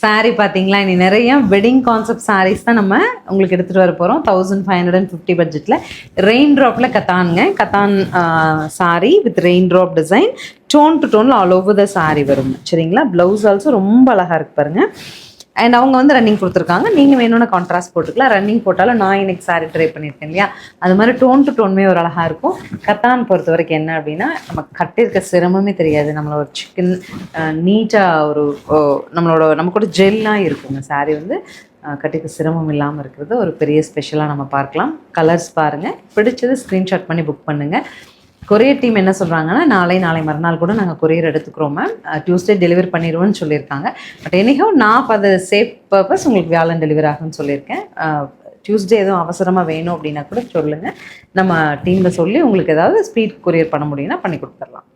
சாரீ பார்த்தீங்களா, இனி நிறைய வெட்டிங் கான்செப்ட் சாரீஸ் தான் நம்ம உங்களுக்கு எடுத்துகிட்டு வர போகிறோம். 1550 பட்ஜெட்டில் ரெயின் ட்ராப்பில் கத்தானுங்க. Cotton sari with rain drop design, tone to டோனில் ஆல் ஓவர் த சாரீ வரும். சரிங்களா? ப்ளவுஸ் ஆல்சோ ரொம்ப அழகாக இருக்கு பாருங்கள். அண்ட் அவங்க வந்து ரன்னிங் கொடுத்துருக்காங்க. நீங்கள் வேணும்னா கான்ட்ராஸ்ட் போட்டுக்கலாம். ரன்னிங் போட்டாலும் நான் இன்னைக்கு சாரீ ட்ரை பண்ணியிருக்கேன் இல்லையா, அது மாதிரி டோன் டு டோனுமே ஒரு அழகாக இருக்கும். கத்தான் பொறுத்த வரைக்கும் என்ன அப்படின்னா, நம்ம கட்டியிருக்க சிரமமே தெரியாது. நம்மளோட சிக்கன் நீட்டாக ஒரு நமக்கு ஜெல்லாம் இருக்குங்க. சாரீ வந்து கட்டிக்க சிரமம் இல்லாமல் இருக்கிறது ஒரு பெரிய ஸ்பெஷலாக நம்ம பார்க்கலாம். கலர்ஸ் பாருங்கள், பிடிச்சது ஸ்க்ரீன்ஷாட் பண்ணி புக் பண்ணுங்கள். கொரியர் டீம் என்ன சொல்கிறாங்கன்னா, நாளை மறுநாள் கூட நாங்கள் கொரியர் எடுத்துக்கிறோம் மேம், டியூஸ்டே டெலிவரி பண்ணிடுவோன்னு சொல்லியிருக்காங்க. பட் எனிஹோ நான் இப்போ அதை சேஃப் பர்பஸ் உங்களுக்கு வியாழன் டெலிவரி ஆகுன்னு சொல்லியிருக்கேன். டியூஸ்டே எதுவும் அவசரமாக வேணும் அப்படின்னா கூட சொல்லுங்கள், நம்ம டீமில் சொல்லி உங்களுக்கு ஏதாவது ஸ்பீட் கொரியர் பண்ண முடியும்னா பண்ணி கொடுத்துடலாம்.